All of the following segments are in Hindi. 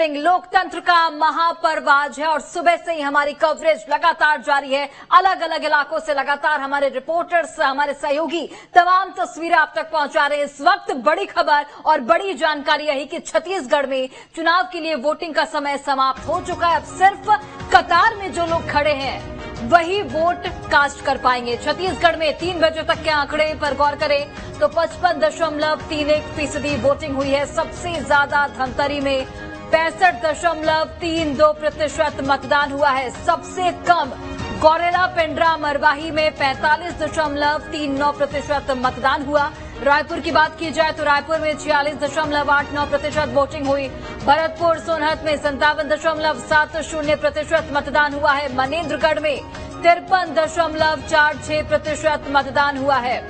लोकतंत्र का महापर्व आज है और सुबह से ही हमारी कवरेज लगातार जारी है। अलग अलग इलाकों से लगातार हमारे रिपोर्टर्स, हमारे सहयोगी तमाम तस्वीरें आप तक पहुंचा रहे हैं। इस वक्त बड़ी खबर और बड़ी जानकारी यही कि छत्तीसगढ़ में चुनाव के लिए वोटिंग का समय समाप्त हो चुका है। अब सिर्फ कतार में जो लोग खड़े हैं वही वोट कास्ट कर पाएंगे। छत्तीसगढ़ में 3 बजे तक के आंकड़े पर गौर करें तो 55.31% वोटिंग हुई है। सबसे ज्यादा धमतरी में 65.32% मतदान हुआ है। सबसे कम गौरेला, पेंड्रा, मरवाही में 45.39% मतदान हुआ। रायपुर की बात की जाए तो रायपुर में 46.89% वोटिंग हुई। भरतपुर, सोनहत में 57.70% मतदान हुआ है। मनेन्द्रगढ़ में 53.46% मतदान हुआ है।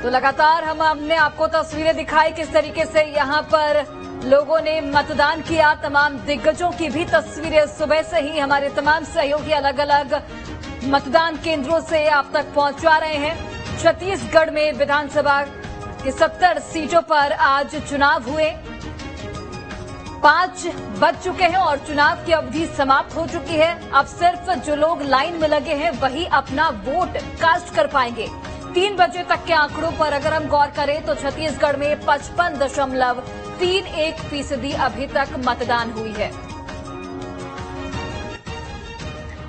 तो लगातार हमने आपको तस्वीरें दिखाई किस तरीके से यहां पर लोगों ने मतदान किया। तमाम दिग्गजों की भी तस्वीरें सुबह से ही हमारे तमाम सहयोगी अलग अलग मतदान केंद्रों से आप तक पहुंचा रहे हैं। छत्तीसगढ़ में विधानसभा की 70 सीटों पर आज चुनाव हुए। 5 बज चुके हैं और चुनाव की अवधि समाप्त हो चुकी है। अब सिर्फ जो लोग लाइन में लगे हैं वही अपना वोट कास्ट कर पाएंगे। 3 बजे तक के आंकड़ों पर अगर हम गौर करें तो छत्तीसगढ़ में 55.31% अभी तक मतदान हुई है।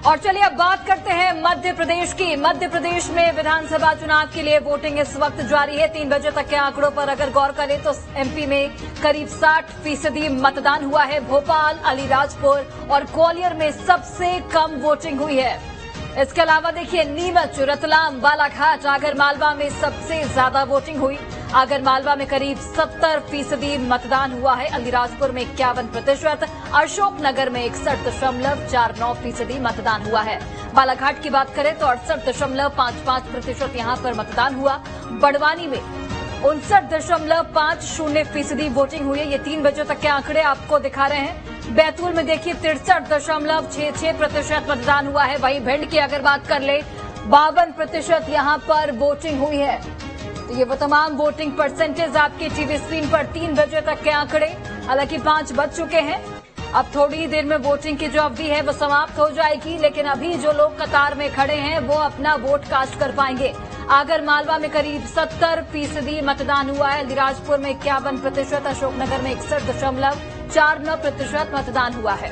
और चलिए अब बात करते हैं मध्य प्रदेश की। मध्य प्रदेश में विधानसभा चुनाव के लिए वोटिंग इस वक्त जारी है। 3 बजे तक के आंकड़ों पर अगर गौर करें तो एमपी में करीब 60% मतदान हुआ है। भोपाल, अलीराजपुर और ग्वालियर में सबसे कम वोटिंग हुई है। इसके अलावा देखिए नीमच, रतलाम, बालाघाट, आगरमालवा में सबसे ज्यादा वोटिंग हुई। आगरमालवा में करीब 70% मतदान हुआ है। अलीराजपुर में 51%, अशोकनगर में 61.49% मतदान हुआ है। बालाघाट की बात करें तो 68.55% यहां पर मतदान हुआ। बड़वानी में 59.50% वोटिंग हुई है। ये 3 बजे तक के आंकड़े आपको दिखा रहे हैं। बैतूल में देखिए 63.66% मतदान हुआ है। वहीं भिंड की अगर बात कर ले 52% यहां पर वोटिंग हुई है। तो ये वो तमाम वोटिंग परसेंटेज आपकी टीवी स्क्रीन पर 3 बजे तक के आंकड़े। हालांकि 5 बज चुके हैं। अब थोड़ी ही देर में वोटिंग की जो अवधि है वो समाप्त हो जाएगी, लेकिन अभी जो लोग कतार में खड़े हैं वो अपना वोट कास्ट कर पाएंगे। आगरमालवा में करीब 70% मतदान हुआ है। अलीराजपुर में 51%, अशोकनगर में 61.49% मतदान हुआ है।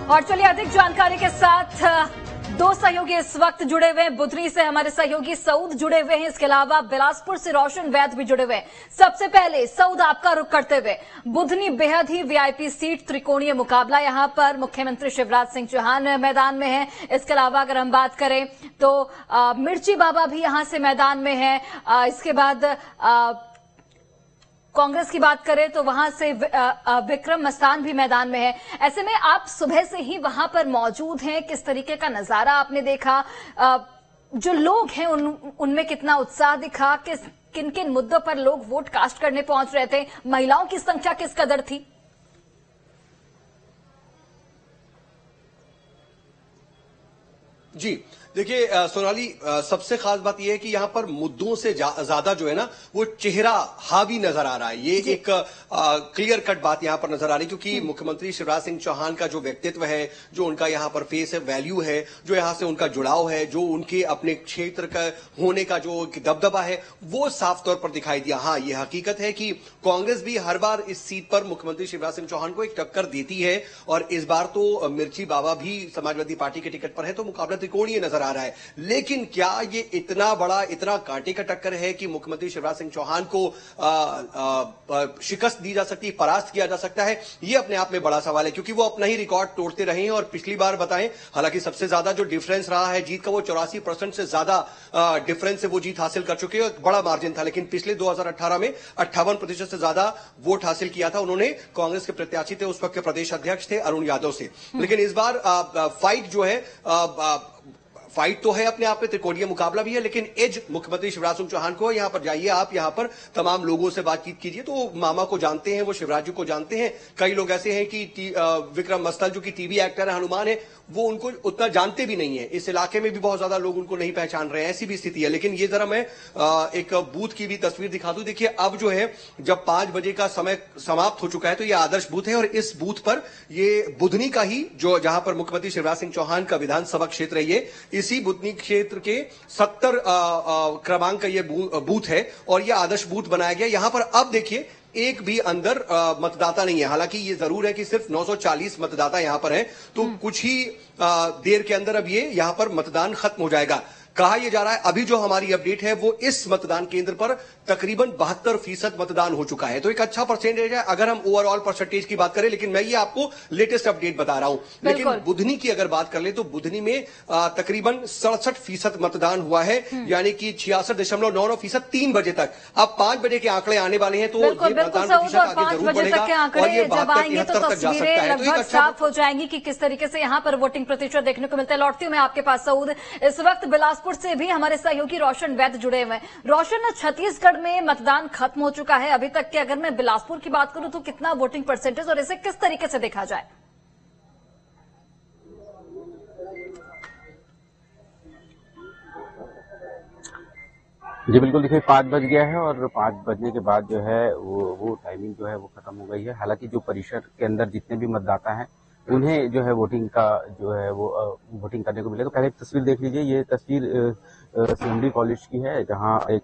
और चलिए अधिक जानकारी के साथ 2 सहयोगी इस वक्त जुड़े हुए हैं। बुधनी से हमारे सहयोगी सऊद जुड़े हुए हैं। इसके अलावा बिलासपुर से रोशन वैद भी जुड़े हुए हैं। सबसे पहले सऊद आपका रुख करते हुए, बुधनी बेहद ही वीआईपी सीट, त्रिकोणीय मुकाबला। यहां पर मुख्यमंत्री शिवराज सिंह चौहान मैदान में हैं। इसके अलावा अगर हम बात करें तो मिर्ची बाबा भी यहां से मैदान में है। इसके बाद कांग्रेस की बात करें तो वहां से विक्रम मस्तान भी मैदान में है। ऐसे में आप सुबह से ही वहां पर मौजूद हैं, किस तरीके का नजारा आपने देखा? जो लोग हैं उनमें कितना उत्साह दिखा? किन किन मुद्दों पर लोग वोट कास्ट करने पहुंच रहे थे? महिलाओं की संख्या किस कदर थी? जी देखिए सोनाली, सबसे खास बात यह है कि यहां पर मुद्दों से ज्यादा जो है ना वो चेहरा हावी नजर आ रहा है। ये एक क्लियर कट बात यहां पर नजर आ रही है, क्योंकि मुख्यमंत्री शिवराज सिंह चौहान का जो व्यक्तित्व है, जो उनका यहां पर फेस है, वैल्यू है, जो यहां से उनका जुड़ाव है, जो उनके अपने क्षेत्र का होने का जो दबदबा है, वो साफ तौर पर दिखाई दिया। हाँ, ये हकीकत है कि कांग्रेस भी हर बार इस सीट पर मुख्यमंत्री शिवराज सिंह चौहान को एक टक्कर देती है, और इस बार तो मिर्ची बाबा भी समाजवादी पार्टी के टिकट पर है, तो मुकाबला त्रिकोणीय नजर आ रहा है। लेकिन क्या ये इतना बड़ा, इतना कांटे का टक्कर है कि मुख्यमंत्री शिवराज सिंह चौहान को शिकस्त दी जा सकती है, परास्त किया जा सकता है? ये अपने आप में बड़ा सवाल है, क्योंकि वो अपना ही रिकॉर्ड तोड़ते रहे हैं। और पिछली बार बताएं, हालांकि सबसे ज्यादा जो डिफरेंस रहा है जीत का, वो 84% से ज्यादा डिफरेंस से वो जीत हासिल कर चुके हैं। बड़ा मार्जिन था। लेकिन पिछले 2018 में 58% से ज्यादा वोट हासिल किया था उन्होंने। कांग्रेस के प्रत्याशी थे, उस वक्त के प्रदेश अध्यक्ष थे अरुण यादव से। लेकिन इस बार फाइट जो है फाइट तो है अपने आप में, त्रिकोणीय मुकाबला भी है, लेकिन एज मुख्यमंत्री शिवराज सिंह चौहान को है। यहां पर जाइए आप, यहां पर तमाम लोगों से बातचीत कीजिए तो मामा को जानते हैं, वो शिवराज जी को जानते हैं। कई लोग ऐसे हैं कि विक्रम मस्तल जो कि टीवी एक्टर है, हनुमान है, वो उनको उतना जानते भी नहीं है। इस इलाके में भी बहुत ज्यादा लोग उनको नहीं पहचान रहे हैं, ऐसी भी स्थिति है। लेकिन ये जरा मैं एक बूथ की भी तस्वीर दिखा दूं। देखिए अब जो है जब 5 बजे का समय समाप्त हो चुका है तो ये आदर्श बूथ है और इस बूथ पर ये बुधनी का ही जो जहां पर मुख्यमंत्री शिवराज सिंह चौहान का विधानसभा क्षेत्र है, ये इसी बुधनी क्षेत्र के 70 क्रमांक का ये बूथ है और ये आदर्श बूथ बनाया गया। यहां पर अब देखिए एक भी अंदर मतदाता नहीं है। हालांकि ये जरूर है कि सिर्फ 940 मतदाता यहां पर हैं, तो कुछ ही देर के अंदर अब ये यहां पर मतदान खत्म हो जाएगा। कहा यह जा रहा है अभी जो हमारी अपडेट है वो इस मतदान केंद्र पर तकरीबन 72% मतदान हो चुका है, तो एक अच्छा परसेंटेज है अगर हम ओवरऑल परसेंटेज की बात करें। लेकिन मैं ये आपको लेटेस्ट अपडेट बता रहा हूं। लेकिन बुधनी की अगर बात कर ले तो बुधनी में तकरीबन 67% मतदान हुआ है, यानी कि 66.99%। 3 बजे तक, अब 5 बजे के आंकड़े आने वाले हैं तो ये मतदान प्रतिशत आगे जरूर बढ़ेगा और ये 72-73 तक जा सकता है। लगभग साफ हो जाएंगी कि किस तरीके से यहां पर वोटिंग प्रतिशत देखने को मिलता है। लौटती हूं मैं आपके पास सऊद। इस वक्त बिलासपुर से भी हमारे सहयोगी रोशन वैद्य जुड़े हुए हैं। रोशन, छत्तीसगढ़ में मतदान खत्म हो चुका है अभी तक के, अगर मैं बिलासपुर की बात करूं तो कितना वोटिंग परसेंटेज और इसे किस तरीके से देखा जाए? जी बिल्कुल, देखिए 5 बज गया है और 5 बजने के बाद जो है वो टाइमिंग जो है वो खत्म हो गई है। हालांकि जो परिसर के अंदर जितने भी मतदाता हैं उन्हें जो है वोटिंग का जो है वो वोटिंग करने को मिलेगा। तो पहले एक तस्वीर देख लीजिए, ये तस्वीर सीएमडी कॉलेज की है जहां एक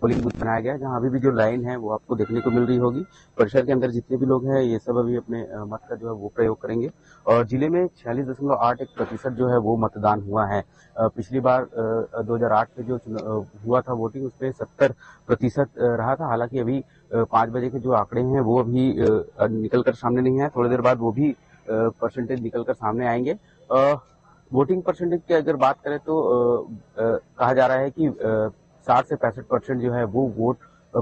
पोलिंग बूथ बनाया गया है, जहां अभी भी जो लाइन है वो आपको देखने को मिल रही होगी। परिसर के अंदर जितने भी लोग हैं ये सब अभी अपने मत का जो है वो प्रयोग करेंगे और जिले में 46.81% जो है वो मतदान हुआ है। पिछली बार 2008 में जो हुआ था वोटिंग उसमें 70% रहा था। हालांकि अभी 5 बजे के जो आंकड़े हैं वो अभी निकल कर सामने नहीं है, थोड़ी देर बाद वो भी परसेंटेज निकलकर सामने आएंगे। वोटिंग परसेंटेज की अगर बात करें तो कहा जा रहा है कि 60 से 65% जो है वो वोट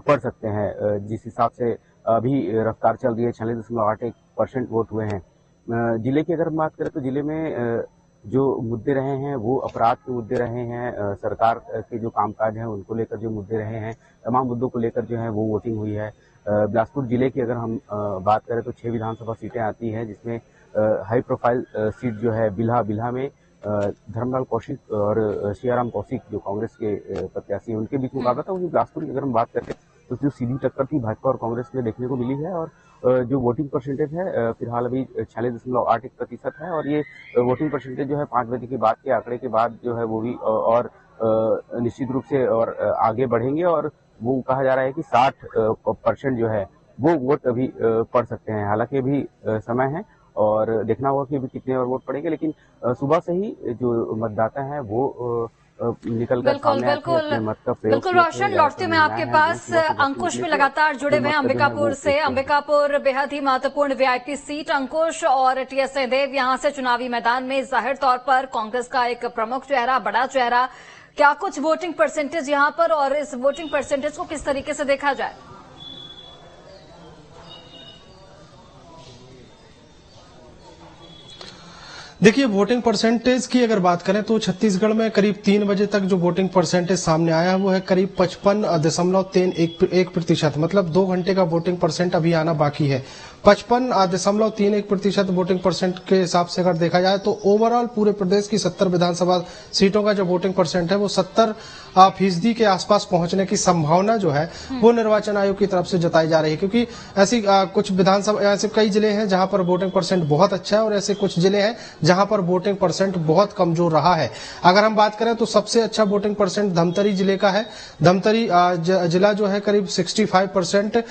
पड़ सकते हैं। जिस हिसाब से अभी रफ्तार चल रही है 46.81% वोट हुए हैं। जिले की अगर हम बात करें तो जिले में जो मुद्दे रहे हैं वो अपराध के मुद्दे रहे हैं, सरकार के जो कामकाज हैं उनको लेकर जो मुद्दे रहे हैं, तमाम मुद्दों को लेकर जो है वो वोटिंग हुई है। बिलासपुर जिले की अगर हम बात करें तो 6 विधानसभा सीटें आती हैं, जिसमें हाई प्रोफाइल सीट जो है बिल्हा में धर्मलाल कौशिक और सियाराम कौशिक जो कांग्रेस के प्रत्याशी हैं उनके बीच मुकाबला था। वहीं बिलासपुर की अगर हम बात करें तो जो सीधी टक्कर थी भाजपा और कांग्रेस में देखने को मिली है और जो वोटिंग परसेंटेज है फिलहाल अभी 46.81% है और ये वोटिंग परसेंटेज जो है 5 बजे के बाद के आंकड़े के बाद जो है वो भी और निश्चित रूप से और आगे बढ़ेंगे और वो कहा जा रहा है कि 60% जो है वो वोट अभी पड़ सकते हैं। हालांकि अभी समय है और देखना होगा कि अभी कितने और वोट पड़ेंगे, लेकिन सुबह से ही जो मतदाता हैं वो निकल कर सामने अपने मत का प्रयोग। बिल्कुल रोशन, लौटती मैं आपके पास। अंकुश भी लगातार जुड़े हुए हैं अंबिकापुर से। अंबिकापुर बेहद ही महत्वपूर्ण वीआईपी सीट। अंकुश और टीएस सिंहदेव यहां से चुनावी मैदान में, जाहिर तौर पर कांग्रेस का एक प्रमुख चेहरा, बड़ा चेहरा, क्या कुछ वोटिंग परसेंटेज यहां पर और इस वोटिंग परसेंटेज को किस तरीके से देखा जाए? देखिए, वोटिंग परसेंटेज की अगर बात करें तो छत्तीसगढ़ में करीब 3 बजे तक जो वोटिंग परसेंटेज सामने आया वो है करीब 55.31%। मतलब 2 घंटे का वोटिंग परसेंट अभी आना बाकी है। 55.31% वोटिंग परसेंट के हिसाब से अगर देखा जाए तो ओवरऑल पूरे प्रदेश की 70 विधानसभा सीटों का जो वोटिंग परसेंट है वो 70% के आसपास पहुंचने की संभावना जो है वो निर्वाचन आयोग की तरफ से जताई जा रही है। क्योंकि ऐसी कुछ विधानसभा, ऐसे कई जिले हैं जहां पर वोटिंग परसेंट बहुत अच्छा है और ऐसे कुछ जिले हैं जहां पर वोटिंग परसेंट बहुत कमजोर रहा है। अगर हम बात करें तो सबसे अच्छा वोटिंग परसेंट धमतरी जिले का है। धमतरी जिला जो है करीब 65%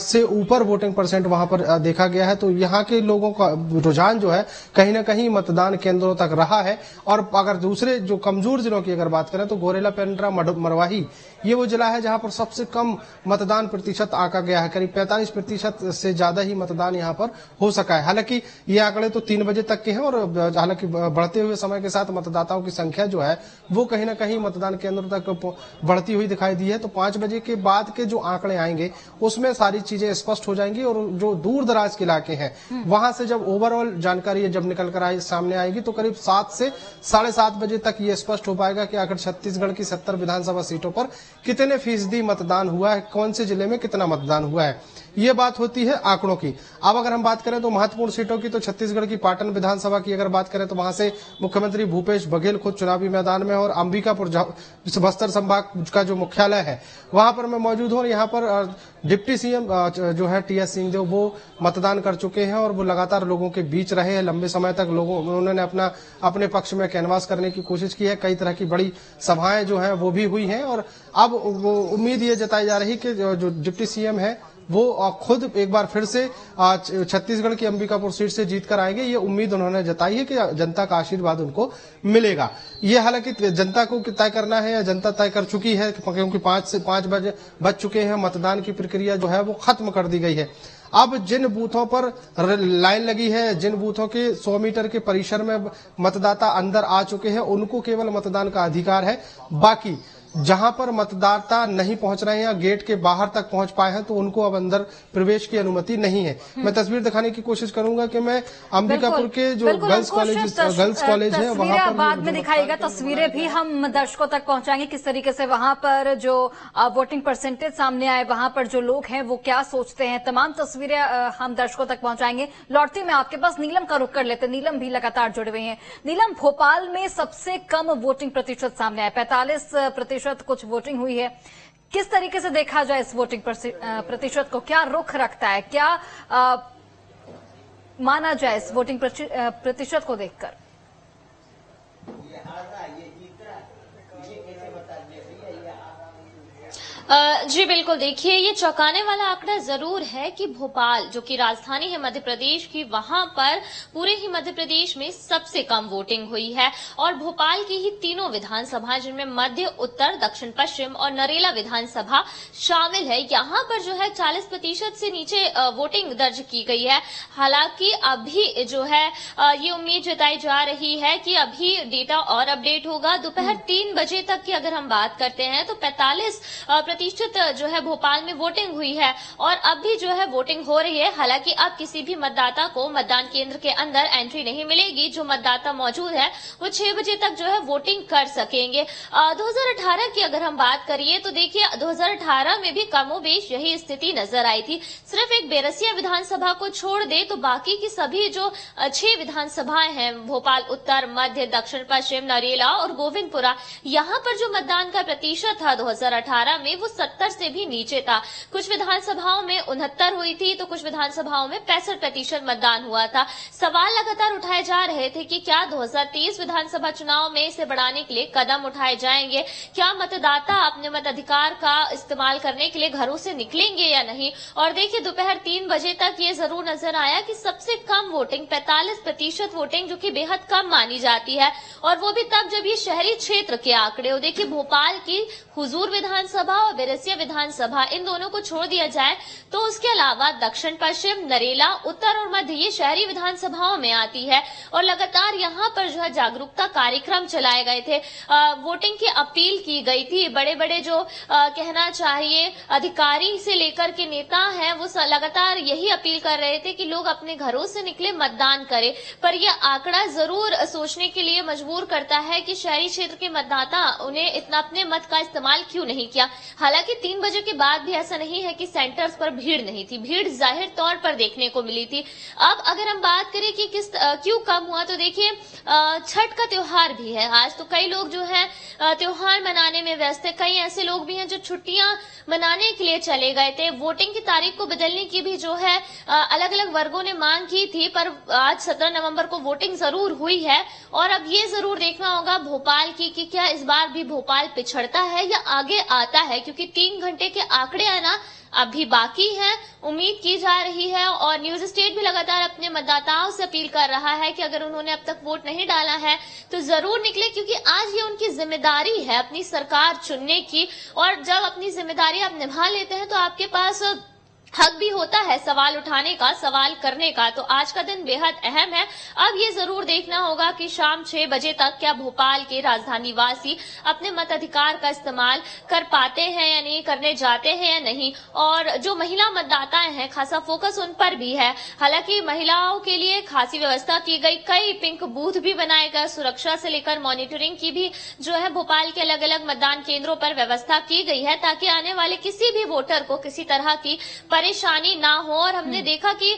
से ऊपर वोटिंग परसेंट वहां पर देखा गया है। तो यहाँ के लोगों का रुझान जो है कहीं ना कहीं मतदान केंद्रों तक रहा है। और अगर दूसरे जो कमजोर जिलों की अगर बात करें तो गोरेला, पेंड्रा, मरवाही, ये वो जिला है जहां पर सबसे कम मतदान प्रतिशत आंका गया है। करीब 45% से ज्यादा ही मतदान यहां पर हो सका है। हालांकि ये आंकड़े तो 3 बजे तक के हैं और हालांकि बढ़ते हुए समय के साथ मतदाताओं की संख्या जो है वो कहीं ना कहीं मतदान केंद्र तक बढ़ती हुई दिखाई दी है। तो 5 बजे के बाद के जो आंकड़े आएंगे उसमें सारी चीजें स्पष्ट हो जाएंगी और जो दूर दराज के इलाके हैं वहां से जब ओवरऑल जानकारी जब निकल कर सामने आएगी तो करीब 7 से 7:30 बजे तक ये स्पष्ट हो पाएगा कि आखिर छत्तीसगढ़ की 70 विधानसभा सीटों पर कितने फीसदी मतदान हुआ है, कौन से जिले में कितना मतदान हुआ है। ये बात होती है आंकड़ों की। अब अगर हम बात करें तो महत्वपूर्ण सीटों की, तो छत्तीसगढ़ की पाटन विधानसभा की अगर बात करें तो वहां से मुख्यमंत्री भूपेश बघेल खुद चुनावी मैदान में और अंबिकापुर बस्तर संभाग का जो मुख्यालय है वहां पर मैं मौजूद हूं। यहाँ पर डिप्टी सीएम जो है टीएस सिंहदेव वो मतदान कर चुके हैं और वो लगातार लोगों के बीच रहे हैं। लंबे समय तक उन्होंने अपने पक्ष में कैनवास करने की कोशिश की है। कई तरह की बड़ी सभाएं जो है वो भी हुई हैं और अब वो उम्मीद ये जताई जा रही कि जो डिप्टी सीएम है वो खुद एक बार फिर से छत्तीसगढ़ की अंबिकापुर सीट से जीत कर आएंगे। ये उम्मीद उन्होंने जताई है कि जनता का आशीर्वाद उनको मिलेगा। ये हालांकि जनता को तय करना है या जनता तय कर चुकी है क्योंकि 5 बजे बज चुके हैं। मतदान की प्रक्रिया जो है वो खत्म कर दी गई है। अब जिन बूथों पर लाइन लगी है, जिन बूथों के 100 मीटर के परिसर में मतदाता अंदर आ चुके हैं उनको केवल मतदान का अधिकार है। बाकी जहां पर मतदाता नहीं पहुंच रहे हैं या गेट के बाहर तक पहुंच पाए हैं तो उनको अब अंदर प्रवेश की अनुमति नहीं है। मैं तस्वीर दिखाने की कोशिश करूंगा कि मैं अंबिकापुर के जो गर्ल्स कॉलेज है वहां पर बाद में दिखाएगा। तस्वीरें भी हम दर्शकों तक पहुंचाएंगे किस तरीके से वहां पर जो वोटिंग परसेंटेज सामने आए, वहां पर जो लोग हैं वो क्या सोचते हैं, तमाम तस्वीरें हम दर्शकों तक पहुंचाएंगे। लौटती मैं आपके पास नीलम का रुख कर लेते। नीलम भी लगातार जुड़े हुए हैं। नीलम, भोपाल में सबसे कम वोटिंग प्रतिशत सामने आया, 45% कुछ वोटिंग हुई है। किस तरीके से देखा जाए इस वोटिंग प्रतिशत को, क्या रुख रखता है, क्या माना जाए इस वोटिंग प्रतिशत को देखकर? जी बिल्कुल, देखिए ये चौंकाने वाला आंकड़ा जरूर है कि भोपाल जो कि राजधानी है मध्य प्रदेश की, वहां पर पूरे ही मध्य प्रदेश में सबसे कम वोटिंग हुई है और भोपाल की ही तीनों विधानसभा जिनमें मध्य, उत्तर, दक्षिण पश्चिम और नरेला विधानसभा शामिल है, यहां पर जो है 40% से नीचे वोटिंग दर्ज की गई है। हालांकि अभी जो है ये उम्मीद जताई जा रही है कि अभी डेटा और अपडेट होगा। दोपहर 3 बजे तक की अगर हम बात करते हैं तो 45% जो है भोपाल में वोटिंग हुई है और अब भी जो है वोटिंग हो रही है। हालांकि अब किसी भी मतदाता को मतदान केंद्र के अंदर एंट्री नहीं मिलेगी। जो मतदाता मौजूद है वो 6 बजे तक जो है वोटिंग कर सकेंगे। 2018 की अगर हम बात करिए तो देखिए 2018 में भी कमोबेश यही स्थिति नजर आई थी। सिर्फ एक बेरसिया विधानसभा को छोड़ दे तो बाकी की सभी जो 6 विधानसभाएं हैं, भोपाल उत्तर, मध्य, दक्षिण पश्चिम, नरेला और गोविंदपुरा, यहाँ पर जो मतदान का प्रतिशत था 2018 में वो 70 से भी नीचे था। कुछ विधानसभाओं में 69 हुई थी तो कुछ विधानसभाओं में 65% मतदान हुआ था। सवाल लगातार उठाए जा रहे थे कि क्या 2023 विधानसभा चुनाव में इसे बढ़ाने के लिए कदम उठाए जाएंगे, क्या मतदाता अपने मताधिकार का इस्तेमाल करने के लिए घरों से निकलेंगे या नहीं। और देखिए दोपहर 3 बजे तक ये जरूर नजर आया कि सबसे कम वोटिंग 45% वोटिंग, जो कि बेहद कम मानी जाती है, और वो भी तब जब ये शहरी क्षेत्र के आंकड़े हो। देखिए भोपाल की हुजूर विधानसभा और बेरसिया विधानसभा, इन दोनों को छोड़ दिया जाए तो उसके अलावा दक्षिण पश्चिम, नरेला, उत्तर और मध्य ये शहरी विधानसभाओं में आती है और लगातार यहाँ पर जो है जागरूकता कार्यक्रम चलाए गए थे, वोटिंग की अपील की गई थी। बड़े बड़े जो कहना चाहिए अधिकारी से लेकर के नेता हैं वो लगातार यही अपील कर रहे थे कि लोग अपने घरों से निकले, मतदान करें। पर यह आंकड़ा जरूर सोचने के लिए मजबूर करता है कि शहरी क्षेत्र के मतदाता उन्हें इतना अपने मत का इस्तेमाल क्यों नहीं किया। हालांकि 3 बजे के बाद भी ऐसा नहीं है कि सेंटर्स पर भीड़ नहीं थी, भीड़ जाहिर तौर पर देखने को मिली थी। अब अगर हम बात करें कि क्यों कम हुआ, तो देखिए छठ का त्योहार भी है आज, तो कई लोग जो है त्योहार मनाने में व्यस्त है। कई ऐसे लोग भी हैं जो छुट्टियां मनाने के लिए चले गए थे। वोटिंग की तारीख को बदलने की भी जो है अलग अलग वर्गों ने मांग की थी, पर आज 17 नवंबर को वोटिंग जरूर हुई है। और अब ये जरूर देखना होगा भोपाल की कि क्या इस बार भी भोपाल पिछड़ता है या आगे आता है, क्योंकि 3 घंटे के आंकड़े आना अभी बाकी हैं। उम्मीद की जा रही है और न्यूज स्टेट भी लगातार अपने मतदाताओं से अपील कर रहा है कि अगर उन्होंने अब तक वोट नहीं डाला है तो जरूर निकले, क्योंकि आज ये उनकी जिम्मेदारी है अपनी सरकार चुनने की। और जब अपनी जिम्मेदारी आप निभा लेते हैं तो आपके पास हक भी होता है सवाल उठाने का, सवाल करने का। तो आज का दिन बेहद अहम है। अब ये जरूर देखना होगा कि शाम 6 बजे तक क्या भोपाल के राजधानी वासी अपने मताधिकार का इस्तेमाल कर पाते हैं या नहीं, करने जाते हैं या नहीं। और जो महिला मतदाताएं हैं, खासा फोकस उन पर भी है। हालांकि महिलाओं के लिए खासी व्यवस्था की गई, कई पिंक बूथ भी बनाए गए, सुरक्षा से लेकर मॉनिटरिंग की भी जो है भोपाल के अलग अलग मतदान केंद्रों पर व्यवस्था की गई है, ताकि आने वाले किसी भी वोटर को किसी तरह की परेशानी ना हो। और हमने देखा कि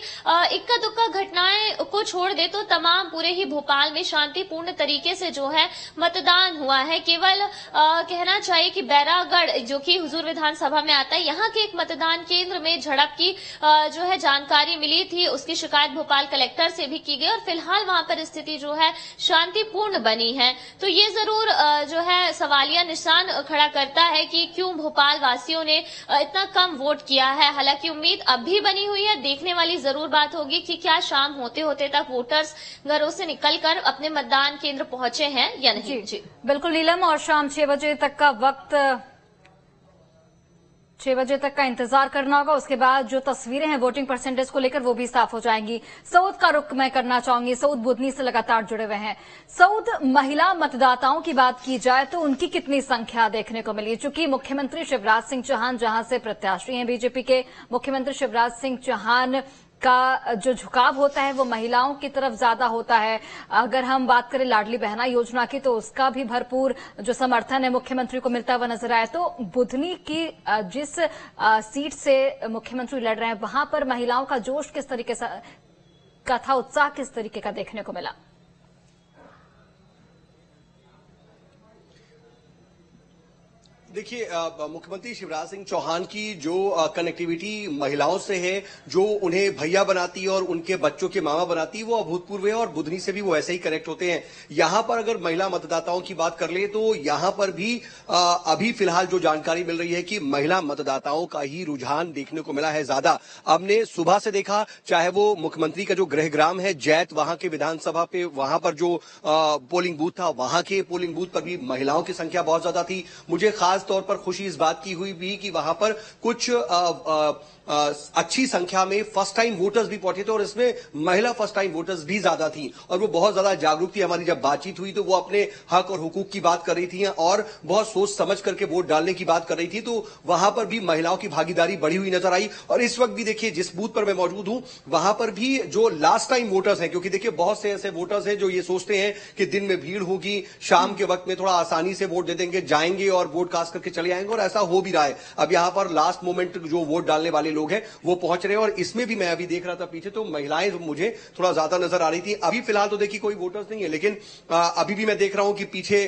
इक्का दुक्का घटनाएं को छोड़ दे तो तमाम पूरे ही भोपाल में शांतिपूर्ण तरीके से जो है मतदान हुआ है। केवल कहना चाहिए कि बैरागढ़, जो कि हुजूर विधानसभा में आता है, यहाँ के एक मतदान केंद्र में झड़प की जो है जानकारी मिली थी, उसकी शिकायत भोपाल कलेक्टर से भी की गई और फिलहाल वहां पर स्थिति जो है शांतिपूर्ण बनी है। तो ये जरूर जो है सवालिया निशान खड़ा करता है कि क्यों भोपाल वासियों ने इतना कम वोट किया है। हालांकि उम्मीद अब भी बनी हुई है। देखने वाली जरूर बात होगी कि क्या शाम होते होते तक वोटर्स घरों से निकलकर अपने मतदान केंद्र पहुंचे हैं या नहीं। जी बिल्कुल नीलम, और शाम 6 बजे तक का वक्त, 6 बजे तक का इंतजार करना होगा। उसके बाद जो तस्वीरें हैं वोटिंग परसेंटेज को लेकर वो भी साफ हो जाएंगी। सऊद का रुख मैं करना चाहूंगी। सऊद बुधनी से लगातार जुड़े हुए हैं। सऊद, महिला मतदाताओं की बात की जाए तो उनकी कितनी संख्या देखने को मिली? चूंकि मुख्यमंत्री शिवराज सिंह चौहान जहां से प्रत्याशी हैं बीजेपी के, मुख्यमंत्री शिवराज सिंह चौहान का जो झुकाव होता है वो महिलाओं की तरफ ज्यादा होता है। अगर हम बात करें लाडली बहना योजना की तो उसका भी भरपूर जो समर्थन है मुख्यमंत्री को मिलता हुआ नजर आया। तो बुधनी की जिस सीट से मुख्यमंत्री लड़ रहे हैं वहां पर महिलाओं का जोश किस तरीके का था, उत्साह किस तरीके का देखने को मिला? देखिए, मुख्यमंत्री शिवराज सिंह चौहान की जो कनेक्टिविटी महिलाओं से है, जो उन्हें भैया बनाती है और उनके बच्चों के मामा बनाती है, वो अभूतपूर्व है और बुधनी से भी वो ऐसे ही कनेक्ट होते हैं। यहां पर अगर महिला मतदाताओं की बात कर ले तो यहां पर भी अभी फिलहाल जो जानकारी मिल रही है कि महिला मतदाताओं का ही रुझान देखने को मिला है ज्यादा। हमने सुबह से देखा, चाहे वो मुख्यमंत्री का जो गृहग्राम है जैत, वहां के विधानसभा पे वहां पर जो पोलिंग बूथ था, वहां के पोलिंग बूथ पर भी महिलाओं की संख्या बहुत ज्यादा थी। मुझे खास तौर पर खुशी इस बात की हुई भी कि वहां पर कुछ अच्छी संख्या में फर्स्ट टाइम वोटर्स भी पहुंचे थे और इसमें महिला फर्स्ट टाइम वोटर्स भी ज्यादा थी और वो बहुत ज्यादा जागरूक थी। हमारी जब बातचीत हुई तो वो अपने हक और हुकूक की बात कर रही थी और बहुत सोच समझ करके वोट डालने की बात कर रही थी। तो वहां पर भी महिलाओं की भागीदारी बढ़ी हुई नजर आई। और इस वक्त भी देखिए, जिस बूथ पर मैं मौजूद हूं वहां पर भी जो लास्ट टाइम वोटर्स हैं, क्योंकि देखिए बहुत से ऐसे वोटर्स हैं जो ये सोचते हैं कि दिन में भीड़ होगी, शाम के वक्त में थोड़ा आसानी से वोट दे देंगे, जाएंगे और वोट कास्ट करके चले आएंगे, और ऐसा हो भी रहा है। अब यहां पर लास्ट मोमेंट जो वोट डालने वाले लोग हैं वो पहुंच रहे हैं और इसमें भी मैं अभी देख रहा था पीछे तो महिलाएं मुझे थोड़ा ज्यादा नजर आ रही थी। अभी फिलहाल तो देखिए कोई वोटर्स नहीं है, लेकिन अभी भी मैं देख रहा हूं कि पीछे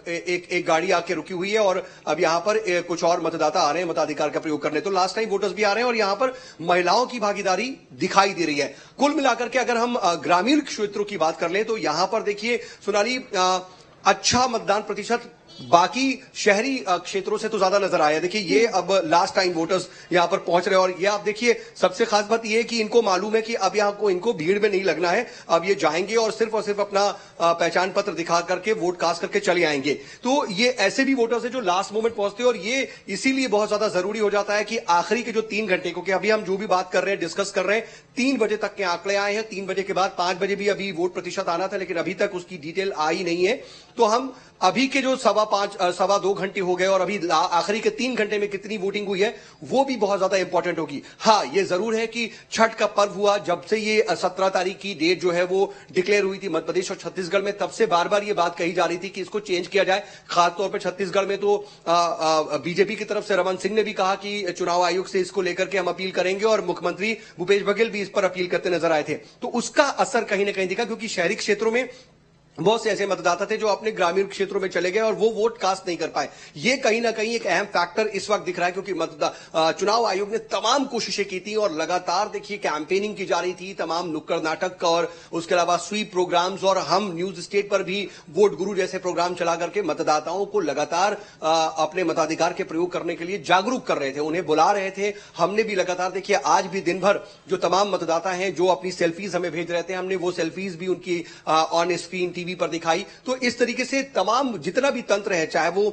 एक गाड़ी आके रुकी हुई है और अब यहां पर कुछ और मतदाता आ रहे हैं मताधिकार का प्रयोग करने। तो लास्ट टाइम वोटर्स भी आ रहे हैं और यहां पर महिलाओं की भागीदारी दिखाई दे रही है। कुल मिलाकर के अगर हम ग्रामीण क्षेत्रों की बात कर लें तो यहां पर देखिए सोनाली, अच्छा मतदान प्रतिशत बाकी शहरी क्षेत्रों से तो ज्यादा नजर आया। देखिए ये अब लास्ट टाइम वोटर्स यहां पर पहुंच रहे हैं और ये आप देखिए, सबसे खास बात ये है कि इनको मालूम है कि अब यहां को इनको भीड़ में नहीं लगना है। अब ये जाएंगे और सिर्फ अपना पहचान पत्र दिखा करके वोट कास्ट करके चले आएंगे। तो ये ऐसे भी वोटर्स है जो लास्ट मोमेंट पहुंचते हैं और ये इसीलिए बहुत ज्यादा जरूरी हो जाता है कि आखिरी के जो 3 घंटे, क्योंकि अभी हम जो भी बात कर रहे हैं, डिस्कस कर रहे हैं, 3 बजे तक के आंकड़े आए हैं। 3 बजे के बाद 5 बजे भी अभी वोट प्रतिशत आना था, लेकिन अभी तक उसकी डिटेल आई नहीं है। तो हम अभी के जो 2.25 घंटे हो गए और अभी आखिरी के 3 घंटे में कितनी वोटिंग हुई है वो भी बहुत ज्यादा इंपॉर्टेंट होगी। हाँ, ये जरूर है कि छठ का पर्व हुआ, जब से ये 17 तारीख की डेट जो है वो डिक्लेयर हुई थी मध्य प्रदेश और छत्तीसगढ़ में, तब से बार बार ये बात कही जा रही थी कि इसको चेंज किया जाए। खासतौर पर छत्तीसगढ़ में तो बीजेपी की तरफ से रमन सिंह ने भी कहा कि चुनाव आयोग से इसको लेकर के हम अपील करेंगे और मुख्यमंत्री भूपेश बघेल भी इस पर अपील करते नजर आए थे। तो उसका असर कहीं ना कहीं दिखा, क्योंकि शहरी क्षेत्रों में बहुत से ऐसे मतदाता थे जो अपने ग्रामीण क्षेत्रों में चले गए और वो वोट कास्ट नहीं कर पाए। ये कहीं ना कहीं एक अहम फैक्टर इस वक्त दिख रहा है, क्योंकि चुनाव आयोग ने तमाम कोशिशें की थी और लगातार देखिए कैंपेनिंग की जा रही थी, तमाम नुक्कड़ नाटक और उसके अलावा स्वीप प्रोग्राम्स, और हम न्यूज स्टेट पर भी वोट गुरु जैसे प्रोग्राम चला करके मतदाताओं को लगातार अपने मताधिकार के प्रयोग करने के लिए जागरूक कर रहे थे, उन्हें बुला रहे थे। हमने भी लगातार देखिए, आज भी दिन भर जो तमाम मतदाता हैं जो अपनी सेल्फीज हमें भेज रहे थे, हमने वो सेल्फीज भी उनकी ऑन स्क्रीन टीवी टीवी पर दिखाई। तो इस तरीके से तमाम जितना भी तंत्र है, चाहे वो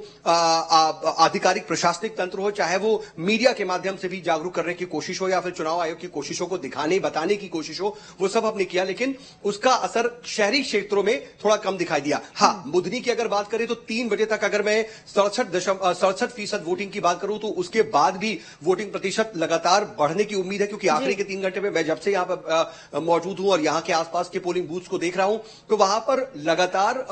आधिकारिक प्रशासनिक तंत्र हो, चाहे वो मीडिया के माध्यम से भी जागरूक करने की कोशिश हो या फिर चुनाव आयोग की कोशिशों को दिखाने बताने की कोशिश हो, वो सब हमने किया, लेकिन उसका असर शहरी क्षेत्रों में थोड़ा कम दिखाई दिया। हाँ, बुधनी की अगर बात करें तो 3 बजे तक अगर मैं 67% वोटिंग की बात करूं तो उसके बाद भी वोटिंग प्रतिशत लगातार बढ़ने की उम्मीद है, क्योंकि आखिरी के 3 घंटे में मैं जब से यहां पर मौजूद हूं और यहां के आसपास के पोलिंग बूथ्स को देख रहा हूं तो वहां पर लगातार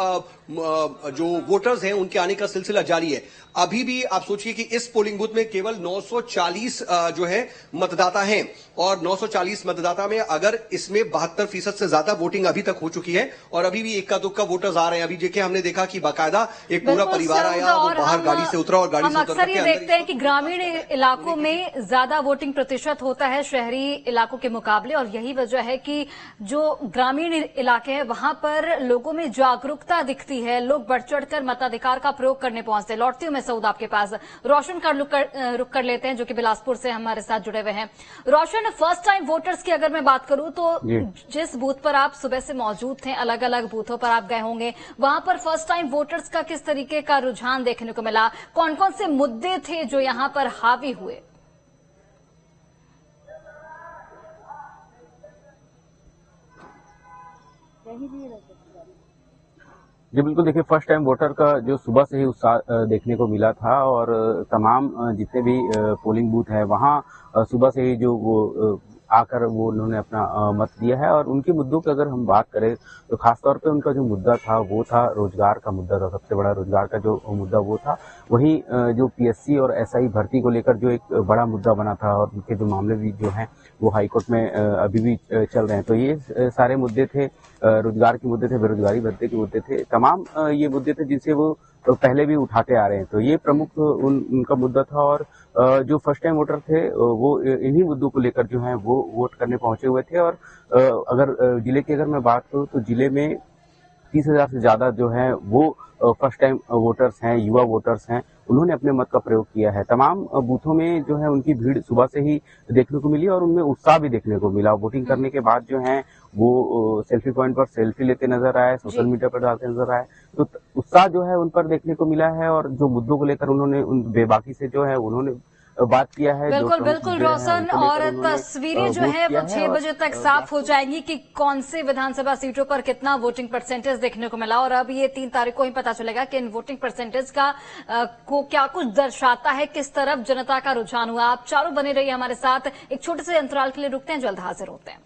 जो वोटर्स हैं उनके आने का सिलसिला जारी है। अभी भी आप सोचिए कि इस पोलिंग बूथ में केवल 940 जो है मतदाता हैं, और 940 मतदाता में अगर इसमें 72% से ज्यादा वोटिंग अभी तक हो चुकी है, और अभी भी इक्का दुक्का वोटर्स आ रहे हैं। अभी देखिए, हमने देखा कि बाकायदा एक पूरा परिवार आया, वो बाहर गाड़ी से उतरा और गाड़ी से उतर अक्सर ये देखते हैं कि ग्रामीण इलाकों में ज्यादा वोटिंग प्रतिशत होता है शहरी इलाकों के मुकाबले, और यही वजह है कि जो ग्रामीण इलाके हैं वहां पर लोगों में जागरूकता दिखती है, लोग बढ़ चढ़कर मताधिकार का प्रयोग करने पहुंचते हैं। लौटती हूं मैं सऊद आपके पास, रोशन का रुक कर लेते हैं जो कि बिलासपुर से हमारे साथ जुड़े हुए हैं। रोशन, फर्स्ट टाइम वोटर्स की अगर मैं बात करूं तो जिस बूथ पर आप सुबह से मौजूद थे, अलग अलग बूथों पर आप गए होंगे, वहां पर फर्स्ट टाइम वोटर्स का किस तरीके का रुझान देखने को मिला? कौन कौन से मुद्दे थे जो यहां पर हावी हुए? जी बिल्कुल, देखिए फर्स्ट टाइम वोटर का जो सुबह से ही उत्साह देखने को मिला था, और तमाम जितने भी पोलिंग बूथ है वहाँ सुबह से ही जो वो आकर वो उन्होंने अपना मत दिया है। और उनके मुद्दों की अगर हम बात करें तो खासतौर पे उनका जो मुद्दा था वो था रोजगार का मुद्दा था। सबसे बड़ा रोजगार का जो मुद्दा वो था। वहीं जो पीएससी और एसआई भर्ती को लेकर जो एक बड़ा मुद्दा बना था, और उनके जो मामले भी जो हैं वो हाईकोर्ट में अभी भी चल रहे हैं। तो ये सारे मुद्दे थे, रोजगार के मुद्दे थे, बेरोजगारी भत्ते के मुद्दे थे, तमाम ये मुद्दे थे जिनसे वो पहले भी उठाते आ रहे हैं। तो ये प्रमुख उनका मुद्दा था। और जो फर्स्ट टाइम वोटर थे वो इन्हीं मुद्दों को लेकर जो है वो वोट करने पहुंचे हुए थे। और अगर जिले की अगर मैं बात करूं तो जिले में 30,000 से ज्यादा जो है वो फर्स्ट टाइम वोटर्स हैं, युवा वोटर्स हैं, उन्होंने अपने मत का प्रयोग किया है। तमाम बूथों में जो है उनकी भीड़ सुबह से ही देखने को मिली, और उनमें उत्साह भी देखने को मिला। वोटिंग करने के बाद जो है वो सेल्फी पॉइंट पर सेल्फी लेते नजर आए, सोशल मीडिया पर डालते नजर आए। तो उत्साह जो है उन पर देखने को मिला है, और जो मुद्दों को लेकर उन्होंने उन बेबाकी से जो है उन्होंने बात किया है। बिल्कुल बिल्कुल रोशन, और तस्वीरें जो है वो 6 बजे तक साफ हो जाएंगी कि कौन से विधानसभा सीटों पर कितना वोटिंग परसेंटेज देखने को मिला। और अब ये 3 तारीख को ही पता चलेगा कि इन वोटिंग परसेंटेज का को क्या कुछ दर्शाता है, किस तरफ जनता का रुझान हुआ। आप चारों बने रहिए हमारे साथ, एक छोटे से अंतराल के लिए रुकते हैं, जल्द हाजिर होते हैं।